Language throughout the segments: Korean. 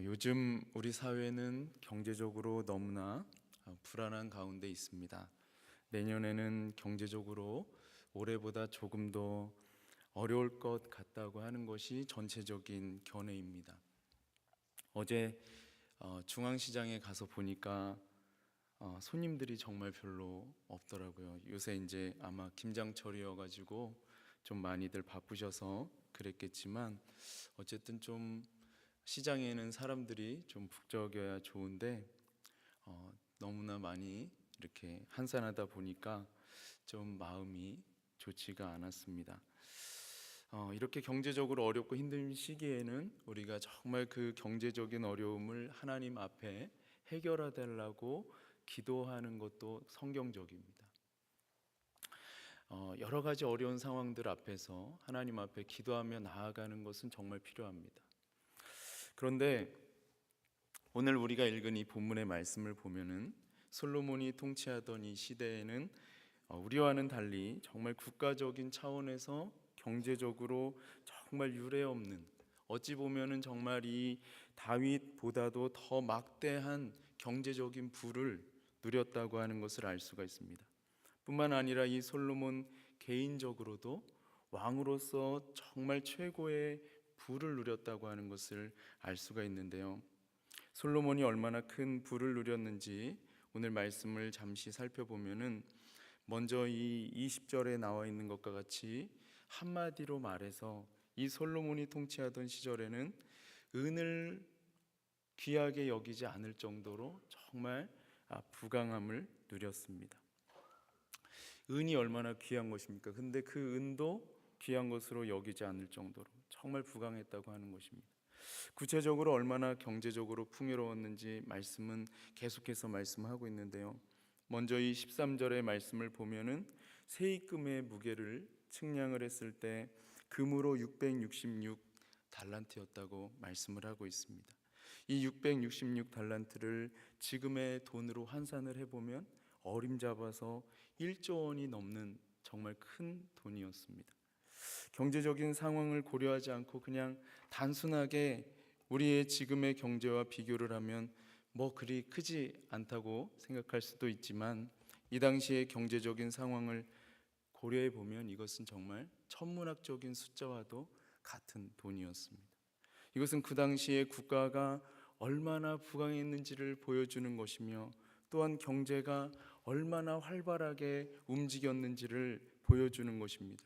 요즘 우리 사회는 경제적으로 너무나 불안한 가운데 있습니다. 내년에는 경제적으로 올해보다 조금 더 어려울 것 같다고 하는 것이 전체적인 견해입니다. 어제 중앙시장에 가서 보니까 손님들이 정말 별로 없더라고요. 요새 이제 아마 김장철이어가지고 좀 많이들 바쁘셔서 그랬겠지만 어쨌든 좀 시장에는 사람들이 좀 북적여야 좋은데 너무나 많이 이렇게 한산하다 보니까 좀 마음이 좋지가 않았습니다. 이렇게 경제적으로 어렵고 힘든 시기에는 우리가 정말 그 경제적인 어려움을 하나님 앞에 해결해 달라고 기도하는 것도 성경적입니다. 여러 가지 어려운 상황들 앞에서 하나님 앞에 기도하며 나아가는 것은 정말 필요합니다. 그런데 오늘 우리가 읽은 이 본문의 말씀을 보면은 솔로몬이 통치하던 이 시대에는 우리와는 달리 정말 국가적인 차원에서 경제적으로 정말 유례없는, 어찌 보면은 정말 이 다윗보다도 더 막대한 경제적인 부를 누렸다고 하는 것을 알 수가 있습니다. 뿐만 아니라 이 솔로몬 개인적으로도 왕으로서 정말 최고의 부를 누렸다고 하는 것을 알 수가 있는데요. 솔로몬이 얼마나 큰 부를 누렸는지 오늘 말씀을 잠시 살펴보면은 먼저 이 20절에 나와 있는 것과 같이 한마디로 말해서 이 솔로몬이 통치하던 시절에는 은을 귀하게 여기지 않을 정도로 정말 부강함을 누렸습니다. 은이 얼마나 귀한 것입니까? 근데 그 은도 귀한 것으로 여기지 않을 정도로 정말 부강했다고 하는 것입니다. 구체적으로 얼마나 경제적으로 풍요로웠는지 말씀은 계속해서 말씀하고 있는데요. 먼저 이 13절의 말씀을 보면은 세입금의 무게를 측량을 했을 때 금으로 666 달란트였다고 말씀을 하고 있습니다. 이 666 달란트를 지금의 돈으로 환산을 해보면 어림잡아서 1조 원이 넘는 정말 큰 돈이었습니다. 경제적인 상황을 고려하지 않고 그냥 단순하게 우리의 지금의 경제와 비교를 하면 그리 크지 않다고 생각할 수도 있지만 이 당시의 경제적인 상황을 고려해 보면 이것은 정말 천문학적인 숫자와도 같은 돈이었습니다. 이것은 그 당시에 국가가 얼마나 부강했는지를 보여주는 것이며 또한 경제가 얼마나 활발하게 움직였는지를 보여주는 것입니다.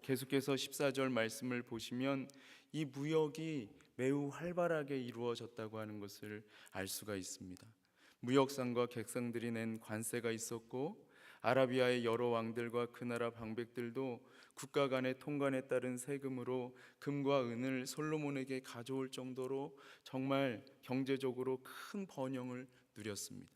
계속해서 14절 말씀을 보시면 이 무역이 매우 활발하게 이루어졌다고 하는 것을 알 수가 있습니다. 무역상과 객상들이 낸 관세가 있었고 아라비아의 여러 왕들과 그 나라 방백들도 국가 간의 통관에 따른 세금으로 금과 은을 솔로몬에게 가져올 정도로 정말 경제적으로 큰 번영을 누렸습니다.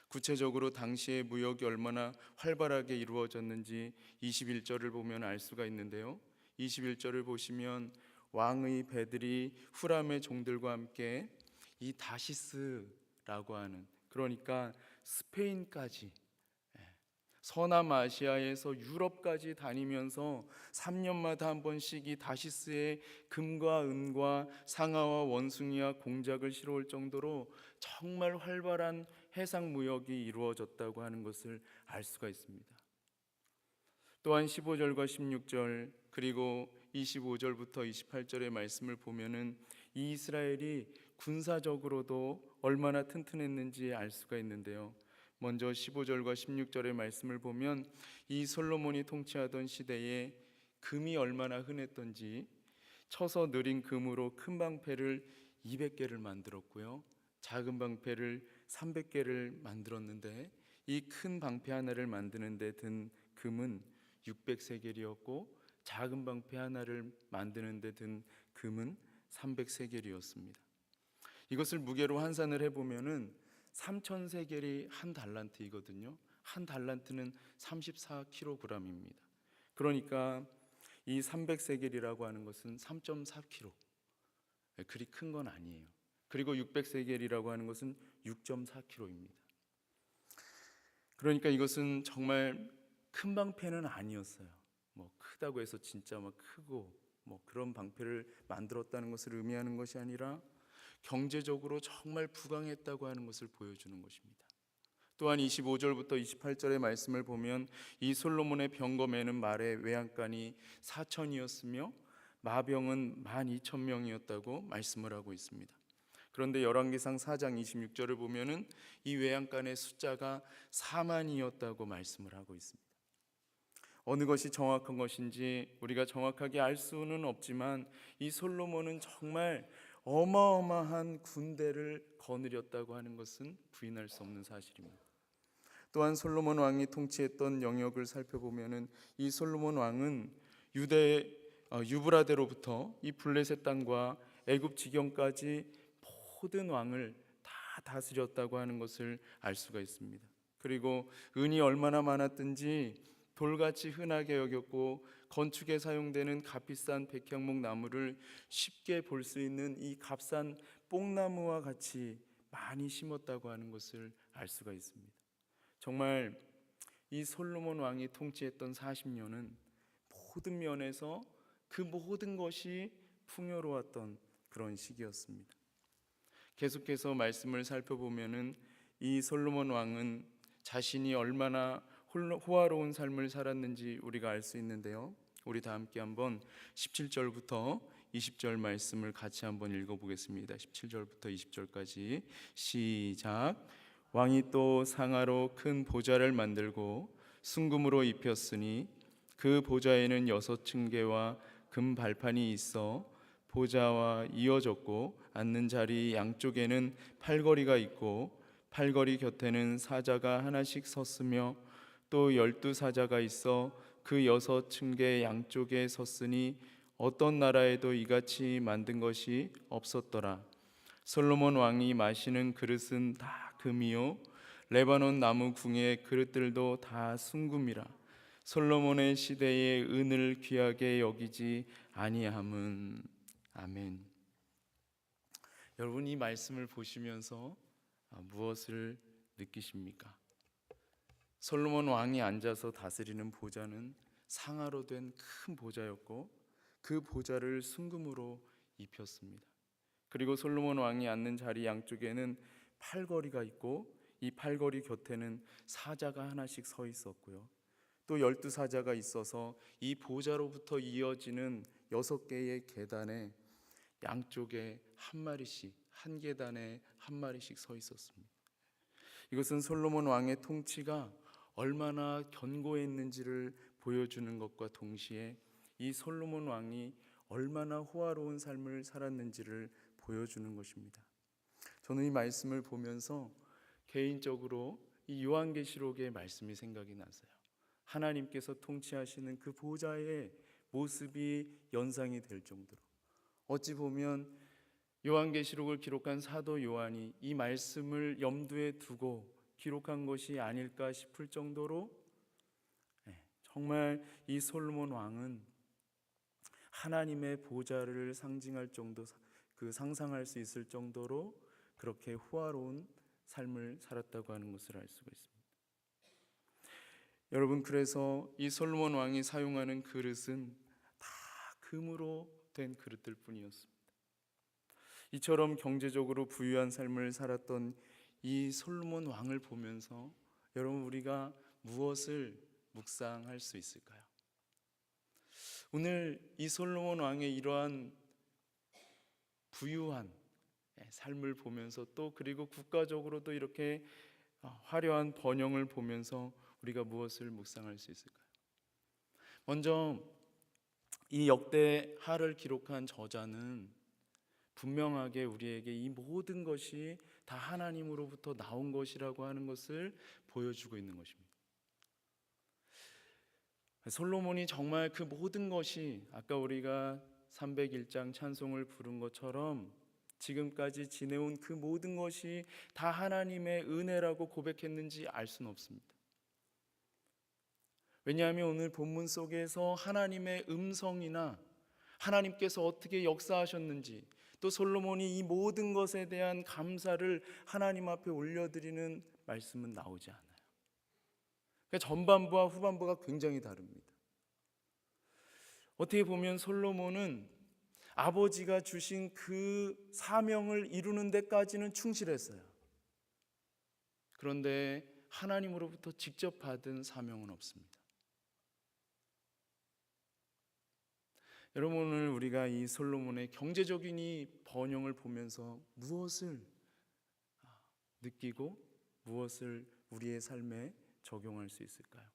구체적으로 당시의 무역이 얼마나 활발하게 이루어졌는지 21절을 보면 알 수가 있는데요. 21절을 보시면 왕의 배들이 후람의 종들과 함께 이 다시스라고 하는, 그러니까 스페인까지, 서남아시아에서 유럽까지 다니면서 3년마다 한 번씩 이 다시스에 금과 은과 상아와 원숭이와 공작을 실어올 정도로 정말 활발한 해상 무역이 이루어졌다고 하는 것을 알 수가 있습니다. 또한 15절과 16절 그리고 25절부터 28절의 말씀을 보면은 이 이스라엘이 군사적으로도 얼마나 튼튼했는지 알 수가 있는데요. 먼저 15절과 16절의 말씀을 보면 이 솔로몬이 통치하던 시대에 금이 얼마나 흔했던지 쳐서 느린 금으로 큰 방패를 200개를 만들었고요, 작은 방패를 300개를 만들었는데 이 큰 방패 하나를 만드는 데 든 금은 600세겔이었고 작은 방패 하나를 만드는 데 든 금은 300세겔이었습니다. 이것을 무게로 환산을 해보면은 3000세겔이 한 달란트이거든요. 한 달란트는 34kg입니다. 그러니까 이 300세겔이라고 하는 것은 3.4kg, 그리 큰 건 아니에요. 그리고 600세겔이라고 하는 것은 6.4kg입니다. 그러니까 이것은 정말 큰 방패는 아니었어요. 크다고 해서 진짜 크고 그런 방패를 만들었다는 것을 의미하는 것이 아니라 경제적으로 정말 부강했다고 하는 것을 보여주는 것입니다. 또한 25절부터 28절의 말씀을 보면 이 솔로몬의 병거매는 말의 외양간이 4천이었으며 마병은 12,000명이었다고 말씀을 하고 있습니다. 그런데 열왕기상 4장 26절을 보면은 이 외양간의 숫자가 4만이었다고 말씀을 하고 있습니다. 어느 것이 정확한 것인지 우리가 정확하게 알 수는 없지만 이 솔로몬은 정말 어마어마한 군대를 거느렸다고 하는 것은 부인할 수 없는 사실입니다. 또한 솔로몬 왕이 통치했던 영역을 살펴보면은 이 솔로몬 왕은 유브라데로부터 이 블레셋 땅과 애굽 지경까지 모든 왕을 다 다스렸다고 하는 것을 알 수가 있습니다. 그리고 은이 얼마나 많았든지 돌같이 흔하게 여겼고 건축에 사용되는 값비싼 백향목 나무를 쉽게 볼 수 있는 이 값싼 뽕나무와 같이 많이 심었다고 하는 것을 알 수가 있습니다. 정말 이 솔로몬 왕이 통치했던 40년은 모든 면에서 그 모든 것이 풍요로웠던 그런 시기였습니다. 계속해서 말씀을 살펴보면은 이 솔로몬 왕은 자신이 얼마나 호화로운 삶을 살았는지 우리가 알 수 있는데요. 우리 다 함께 한번 17절부터 20절 말씀을 같이 한번 읽어보겠습니다. 17절부터 20절까지 시작. 왕이 또 상아로 큰 보좌를 만들고 순금으로 입혔으니 그 보좌에는 6층계와 금 발판이 있어 보좌와 이어졌고 앉는 자리 양쪽에는 팔걸이가 있고 팔걸이 곁에는 사자가 하나씩 섰으며 또 12사자가 있어 그 6층계 양쪽에 섰으니 어떤 나라에도 이같이 만든 것이 없었더라. 솔로몬 왕이 마시는 그릇은 다 금이요 레바논 나무 궁의 그릇들도 다 순금이라. 솔로몬의 시대에 은을 귀하게 여기지 아니함은. 아멘. 여러분, 이 말씀을 보시면서 무엇을 느끼십니까? 솔로몬 왕이 앉아서 다스리는 보좌는 상아로 된 큰 보좌였고 그 보좌를 순금으로 입혔습니다. 그리고 솔로몬 왕이 앉는 자리 양쪽에는 팔걸이가 있고 이 팔걸이 곁에는 사자가 하나씩 서 있었고요. 또 12사자가 있어서 이 보좌로부터 이어지는 6개의 계단에 양쪽에 한 마리씩, 한 계단에 한 마리씩 서 있었습니다. 이것은 솔로몬 왕의 통치가 얼마나 견고했는지를 보여주는 것과 동시에 이 솔로몬 왕이 얼마나 호화로운 삶을 살았는지를 보여주는 것입니다. 저는 이 말씀을 보면서 개인적으로 이 요한계시록의 말씀이 생각이 나서요. 하나님께서 통치하시는 그 보좌의 모습이 연상이 될 정도로, 어찌 보면 요한계시록을 기록한 사도 요한이 이 말씀을 염두에 두고 기록한 것이 아닐까 싶을 정도로 정말 이 솔로몬 왕은 하나님의 보좌를 상징할 정도, 그 상상할 수 있을 정도로 그렇게 호화로운 삶을 살았다고 하는 것을 알 수가 있습니다. 여러분, 그래서 이 솔로몬 왕이 사용하는 그릇은 다 금으로 된 그릇들 뿐이었습니다. 이처럼 경제적으로 부유한 삶을 살았던 이 솔로몬 왕을 보면서 여러분, 우리가 무엇을 묵상할 수 있을까요? 오늘 이 솔로몬 왕의 이러한 부유한 삶을 보면서 또 그리고 국가적으로도 이렇게 화려한 번영을 보면서 우리가 무엇을 묵상할 수 있을까요? 먼저 이 역대하를 기록한 저자는 분명하게 우리에게 이 모든 것이 다 하나님으로부터 나온 것이라고 하는 것을 보여주고 있는 것입니다. 솔로몬이 정말 그 모든 것이 아까 우리가 301장 찬송을 부른 것처럼 지금까지 지내온 그 모든 것이 다 하나님의 은혜라고 고백했는지 알 수는 없습니다. 왜냐하면 오늘 본문 속에서 하나님의 음성이나 하나님께서 어떻게 역사하셨는지, 또 솔로몬이 이 모든 것에 대한 감사를 하나님 앞에 올려드리는 말씀은 나오지 않아요. 그러니까 전반부와 후반부가 굉장히 다릅니다. 어떻게 보면 솔로몬은 아버지가 주신 그 사명을 이루는 데까지는 충실했어요. 그런데 하나님으로부터 직접 받은 사명은 없습니다. 여러분, 오늘 우리가 이 솔로몬의 경제적인 이 번영을 보면서 무엇을 느끼고 무엇을 우리의 삶에 적용할 수 있을까요?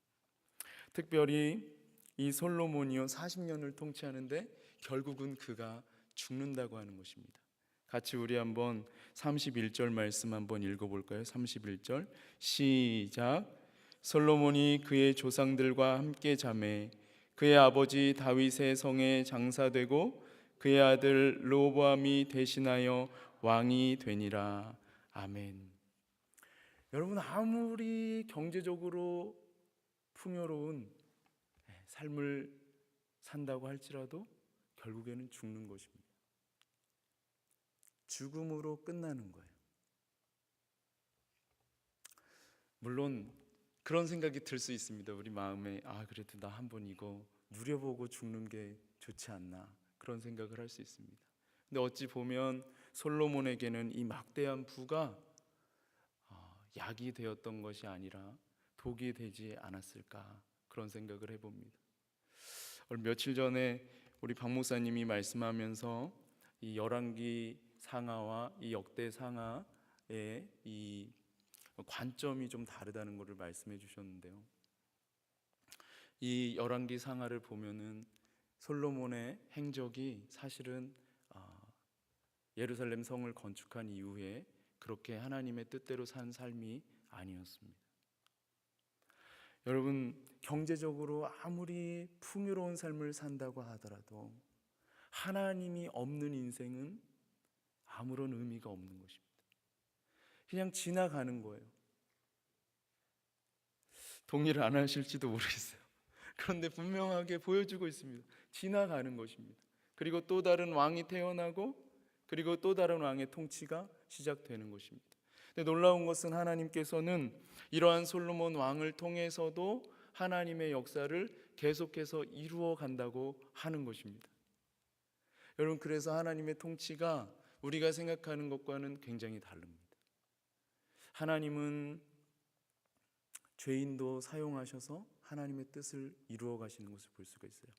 특별히 이 솔로몬이요 40년을 통치하는데 결국은 그가 죽는다고 하는 것입니다. 같이 우리 한번 31절 말씀 한번 읽어볼까요? 31절 시작. 솔로몬이 그의 조상들과 함께 잠에 그의 아버지 다윗의 성에 장사되고 그의 아들 르호보암이 대신하여 왕이 되니라. 아멘. 여러분, 아무리 경제적으로 풍요로운 삶을 산다고 할지라도 결국에는 죽는 것입니다. 죽음으로 끝나는 거예요. 물론 그런 생각이 들 수 있습니다. 우리 마음에 그래도 나 한번 이거 누려보고 죽는 게 좋지 않나, 그런 생각을 할 수 있습니다. 근데 어찌 보면 솔로몬에게는 이 막대한 부가 약이 되었던 것이 아니라 독이 되지 않았을까, 그런 생각을 해봅니다. 며칠 전에 우리 박 목사님이 말씀하면서 이 열왕기 상하와 이 역대 상하의 이 관점이 좀 다르다는 것을 말씀해 주셨는데요. 이 열왕기 상하를 보면은 솔로몬의 행적이 사실은 예루살렘 성을 건축한 이후에 그렇게 하나님의 뜻대로 산 삶이 아니었습니다. 여러분, 경제적으로 아무리 풍요로운 삶을 산다고 하더라도 하나님이 없는 인생은 아무런 의미가 없는 것입니다. 그냥 지나가는 거예요. 동의를 안 하실지도 모르겠어요. 그런데 분명하게 보여주고 있습니다. 지나가는 것입니다. 그리고 또 다른 왕이 태어나고 그리고 또 다른 왕의 통치가 시작되는 것입니다. 근데 놀라운 것은 하나님께서는 이러한 솔로몬 왕을 통해서도 하나님의 역사를 계속해서 이루어 간다고 하는 것입니다. 여러분, 그래서 하나님의 통치가 우리가 생각하는 것과는 굉장히 다릅니다. 하나님은 죄인도 사용하셔서 하나님의 뜻을 이루어 가시는 것을 볼 수가 있어요.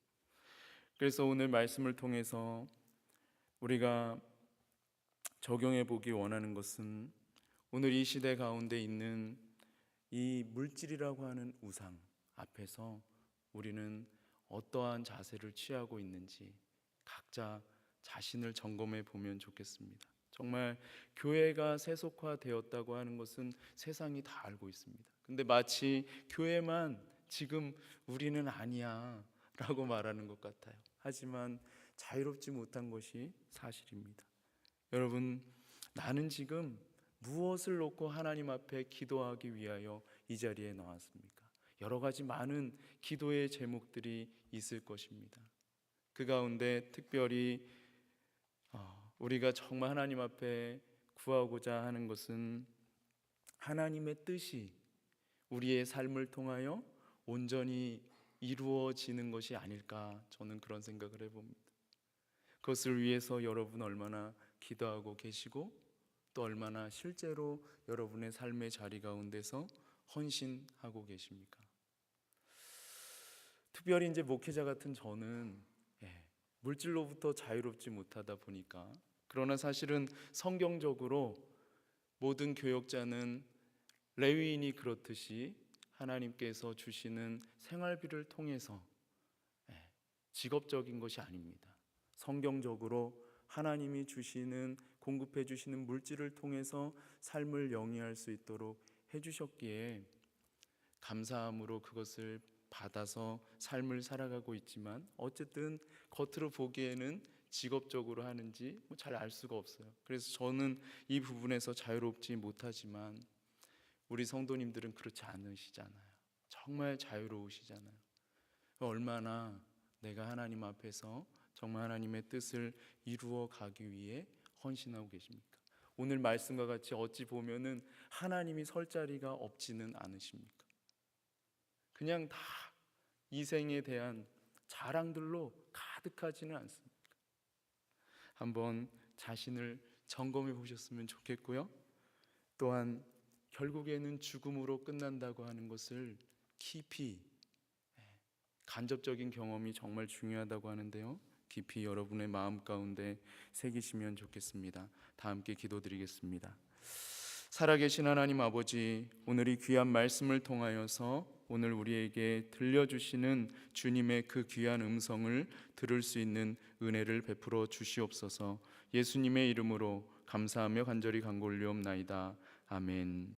그래서 오늘 말씀을 통해서 우리가 적용해 보기 원하는 것은 오늘 이 시대 가운데 있는 이 물질이라고 하는 우상 앞에서 우리는 어떠한 자세를 취하고 있는지 각자 자신을 점검해 보면 좋겠습니다. 정말 교회가 세속화되었다고 하는 것은 세상이 다 알고 있습니다. 근데 마치 교회만 지금 우리는 아니야 라고 말하는 것 같아요. 하지만 자유롭지 못한 것이 사실입니다. 여러분, 나는 지금 무엇을 놓고 하나님 앞에 기도하기 위하여 이 자리에 나왔습니까? 여러 가지 많은 기도의 제목들이 있을 것입니다. 그 가운데 특별히 우리가 정말 하나님 앞에 구하고자 하는 것은 하나님의 뜻이 우리의 삶을 통하여 온전히 이루어지는 것이 아닐까, 저는 그런 생각을 해봅니다. 그것을 위해서 여러분 얼마나 기도하고 계시고 또 얼마나 실제로 여러분의 삶의 자리 가운데서 헌신하고 계십니까? 특별히 이제 목회자 같은 저는 물질로부터 자유롭지 못하다 보니까, 그러나 사실은 성경적으로 모든 교역자는 레위인이 그렇듯이 하나님께서 주시는 생활비를 통해서 직업적인 것이 아닙니다. 성경적으로 하나님이 주시는 공급해 주시는 물질을 통해서 삶을 영위할 수 있도록 해주셨기에 감사함으로 그것을 받아서 삶을 살아가고 있지만 어쨌든 겉으로 보기에는 직업적으로 하는지 잘 알 수가 없어요. 그래서 저는 이 부분에서 자유롭지 못하지만 우리 성도님들은 그렇지 않으시잖아요. 정말 자유로우시잖아요. 얼마나 내가 하나님 앞에서 정말 하나님의 뜻을 이루어 가기 위해 헌신하고 계십니까? 오늘 말씀과 같이 어찌 보면은 하나님이 설 자리가 없지는 않으십니까? 그냥 다 이생에 대한 자랑들로 가득하지는 않습니까? 한번 자신을 점검해 보셨으면 좋겠고요. 또한 결국에는 죽음으로 끝난다고 하는 것을 깊이, 간접적인 경험이 정말 중요하다고 하는데요, 깊이 여러분의 마음 가운데 새기시면 좋겠습니다. 다 함께 기도드리겠습니다. 살아계신 하나님 아버지, 오늘 이 귀한 말씀을 통하여서 오늘 우리에게 들려주시는 주님의 그 귀한 음성을 들을 수 있는 은혜를 베풀어 주시옵소서. 예수님의 이름으로 감사하며 간절히 간구올리옵나이다. 아멘.